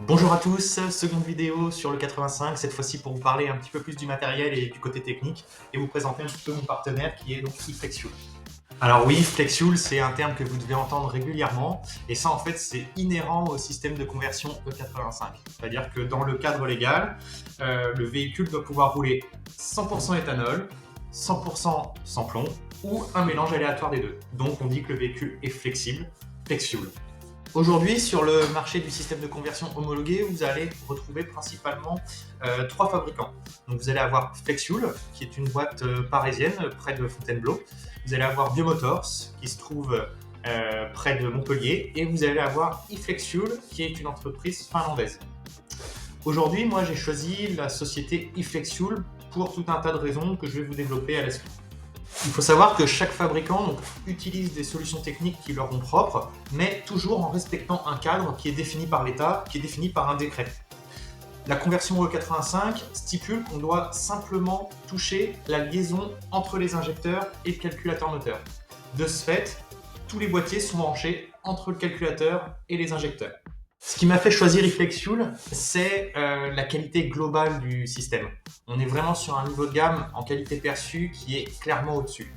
Bonjour à tous, seconde vidéo sur le 85, cette fois-ci pour vous parler un petit peu plus du matériel et du côté technique et vous présenter un petit peu mon partenaire qui est donc eFlexfuel. Alors oui, Flexfuel, c'est un terme que vous devez entendre régulièrement et ça en fait c'est inhérent au système de conversion E85. C'est-à-dire que dans le cadre légal, le véhicule doit pouvoir rouler 100% éthanol, 100% sans plomb ou un mélange aléatoire des deux. Donc on dit que le véhicule est flexible, Flexfuel. Aujourd'hui, sur le marché du système de conversion homologué, vous allez retrouver principalement trois fabricants. Donc vous allez avoir Flexfuel, qui est une boîte parisienne près de Fontainebleau. Vous allez avoir Biomotors, qui se trouve près de Montpellier. Et vous allez avoir eFlexfuel, qui est une entreprise finlandaise. Aujourd'hui, moi, j'ai choisi la société eFlexfuel pour tout un tas de raisons que je vais vous développer à la suite. Il faut savoir que chaque fabricant utilise des solutions techniques qui leur sont propres, mais toujours en respectant un cadre qui est défini par l'État, qui est défini par un décret. La conversion E85 stipule qu'on doit simplement toucher la liaison entre les injecteurs et le calculateur moteur. De ce fait, tous les boîtiers sont branchés entre le calculateur et les injecteurs. Ce qui m'a fait choisir eFlexfuel, c'est la qualité globale du système. On est vraiment sur un niveau de gamme en qualité perçue qui est clairement au-dessus.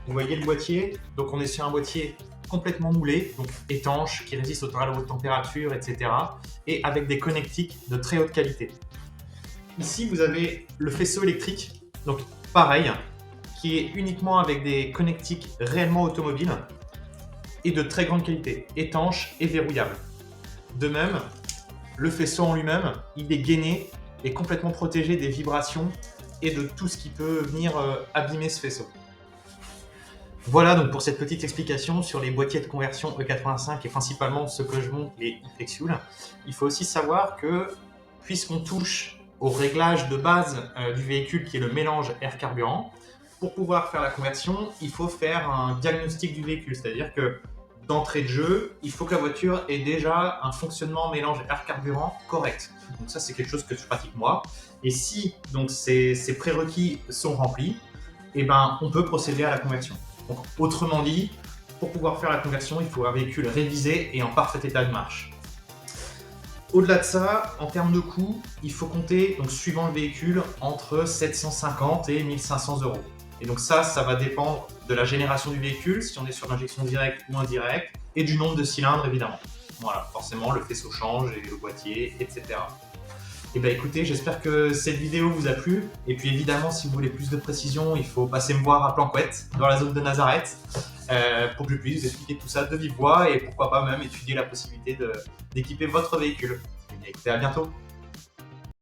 Vous voyez le boîtier, donc on est sur un boîtier complètement moulé, donc étanche, qui résiste aux très hautes températures, etc. et avec des connectiques de très haute qualité. Ici, vous avez le faisceau électrique, donc pareil, qui est uniquement avec des connectiques réellement automobiles et de très grande qualité, étanche et verrouillable. De même, le faisceau en lui-même, il est gainé et complètement protégé des vibrations et de tout ce qui peut venir abîmer ce faisceau. Voilà donc pour cette petite explication sur les boîtiers de conversion E85 et principalement ceux que je montre, les eFlexfuel. Il faut aussi savoir que puisqu'on touche au réglage de base du véhicule qui est le mélange air-carburant, pour pouvoir faire la conversion, il faut faire un diagnostic du véhicule, c'est-à-dire que d'entrée de jeu, il faut que la voiture ait déjà un fonctionnement mélange air-carburant correct. Donc ça, c'est quelque chose que je pratique moi. Et si donc ces prérequis sont remplis, eh ben, on peut procéder à la conversion. Donc, autrement dit, pour pouvoir faire la conversion, il faut un véhicule révisé et en parfait état de marche. Au-delà de ça, en termes de coût, il faut compter, donc suivant le véhicule, entre 750 et 1500 euros. Et donc ça va dépendre de la génération du véhicule, si on est sur l'injection directe ou indirecte, et du nombre de cylindres évidemment. Voilà, forcément le faisceau change, et le boîtier, etc. Et bien écoutez, j'espère que cette vidéo vous a plu. Et puis évidemment, si vous voulez plus de précision, il faut passer me voir à Planquette, dans la zone de Nazareth, pour que je puisse vous expliquer tout ça de vive voix et pourquoi pas même étudier la possibilité d'équiper votre véhicule. Et écoutez, à bientôt.